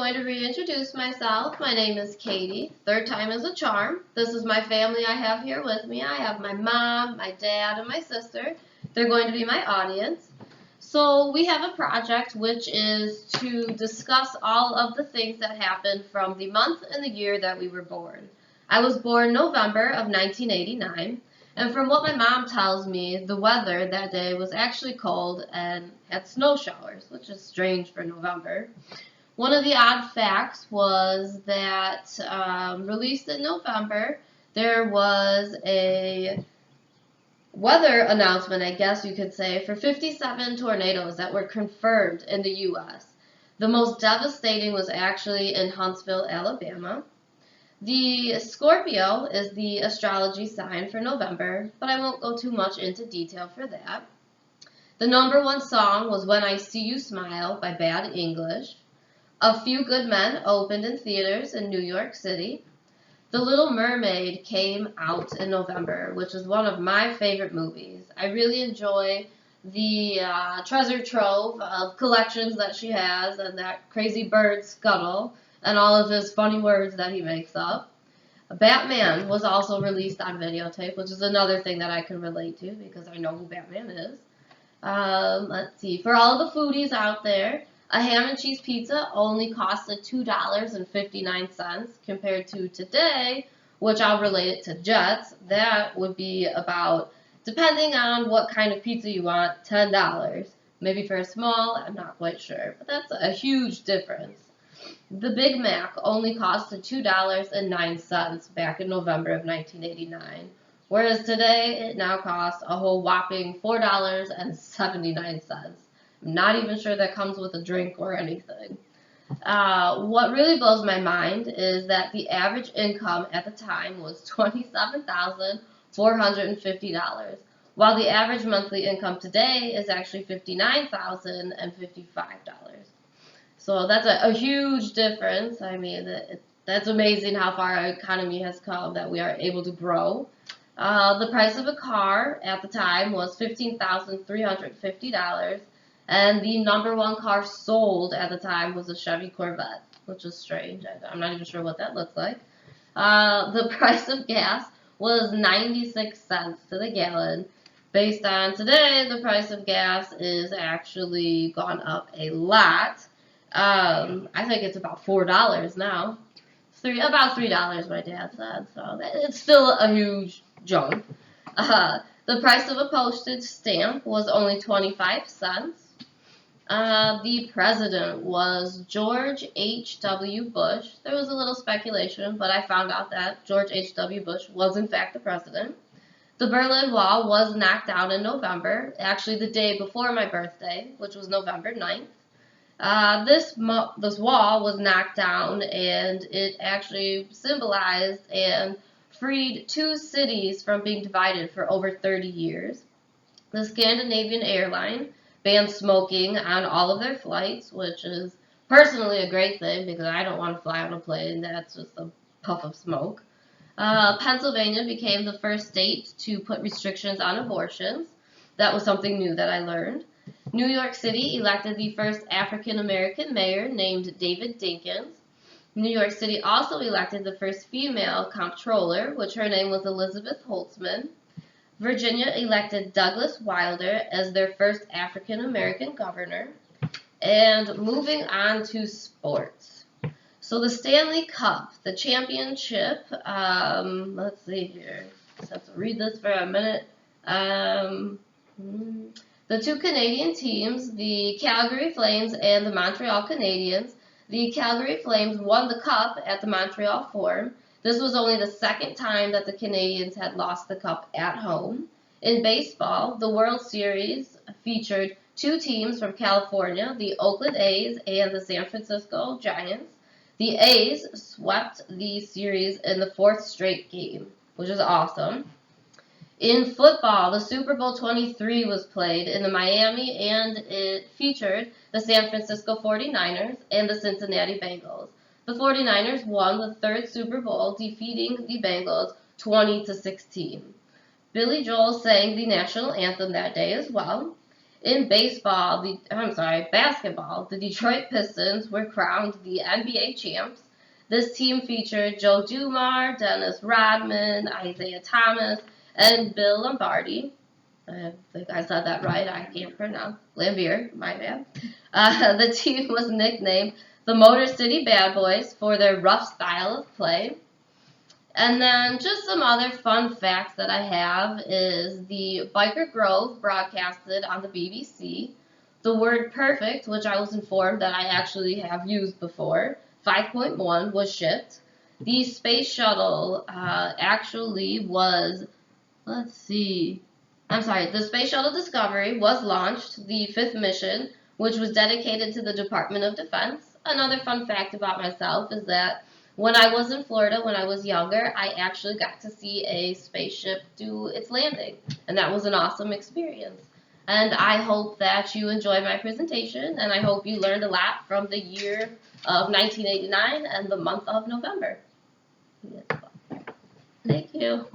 going to reintroduce myself. My name is Katie. Third time is a charm. This is my family I have here with me. I have my mom, my dad, and my sister. They're going to be my audience. So we have a project which is to discuss all of the things that happened from the month and the year that we were born. I was born November of 1989, and from what my mom tells me, the weather that day was actually cold and had snow showers, which is strange for November. One of the odd facts was that released in November, there was a weather announcement, I guess you could say, for 57 tornadoes that were confirmed in the U.S. The most devastating was actually in Huntsville, Alabama. The Scorpio is the astrology sign for November, but I won't go too much into detail for that. The number one song was When I See You Smile by Bad English. A Few Good Men opened in theaters in New York City. The Little Mermaid came out in November, which is one of my favorite movies. I really enjoy the treasure trove of collections that she has and that crazy bird Scuttle and all of his funny words that he makes up. Batman was also released on videotape, which is another thing that I can relate to because I know who Batman is. Let's see. For all of the foodies out there, a ham and cheese pizza only costed $2.59 compared to today, which I'll relate it to Jets. That would be about, depending on what kind of pizza you want, $10. Maybe for a small, I'm not quite sure, but that's a huge difference. The Big Mac only costed $2.09 back in November of 1989, whereas today it now costs a whole whopping $4.79. I'm not even sure that comes with a drink or anything. What really blows my mind is that the average income at the time was $27,450, while the average monthly income today is actually $59,055. So that's a huge difference. I mean, that's amazing how far our economy has come, that we are able to grow. The price of a car at the time was $15,350. And the number one car sold at the time was a Chevy Corvette, which is strange. I'm not even sure what that looks like. The price of gas was 96 cents to the gallon. Based on today, the price of gas is actually gone up a lot. I think it's about $4 now. About $3, my dad said. So it's still a huge jump. The price of a postage stamp was only 25 cents. The president was George H.W. Bush. There was a little speculation, but I found out that George H.W. Bush was in fact the president. The Berlin Wall was knocked down in November, actually the day before my birthday, which was November 9th. This wall was knocked down, and it actually symbolized and freed two cities from being divided for over 30 years. The Scandinavian airline banned smoking on all of their flights, which is personally a great thing because I don't want to fly on a plane that's just a puff of smoke. Pennsylvania became the first state to put restrictions on abortions. That was something new that I learned. New York City elected the first African American mayor named David Dinkins. New York City also elected the first female comptroller, which her name was Elizabeth Holtzman. Virginia elected Douglas Wilder as their first African American governor. And moving on to sports. So the Stanley Cup, the championship, let's see here. Just have to read this for a minute. The two Canadian teams, the Calgary Flames and the Montreal Canadiens. The Calgary Flames won the cup at the Montreal Forum. This was only the second time that the Canadiens had lost the cup at home. In baseball, the World Series featured two teams from California, the Oakland A's and the San Francisco Giants. The A's swept the series in the fourth straight game, which is awesome. In football, the Super Bowl 23 was played in Miami, and it featured the San Francisco 49ers and the Cincinnati Bengals. The 49ers won the third Super Bowl, defeating the Bengals 20-16. Billy Joel sang the national anthem that day as well. In basketball, the Detroit Pistons were crowned the NBA champs. This team featured Joe Dumars, Dennis Rodman, Isaiah Thomas, and Bill Lombardi. I think I said that right. I can't pronounce. Lambier, my bad. The team was nicknamed the Motor City Bad Boys for their rough style of play. And then just some other fun facts that I have is the Biker Grove broadcasted on the BBC. The word perfect, which I was informed that I actually have used before, 5.1 was shipped. The space shuttle actually was, let's see, the Space Shuttle Discovery was launched, the fifth mission, which was dedicated to the Department of Defense. Another fun fact about myself is that when I was in Florida, when I was younger, I actually got to see a spaceship do its landing, and that was an awesome experience. And I hope that you enjoyed my presentation, and I hope you learned a lot from the year of 1989 and the month of November. Thank you.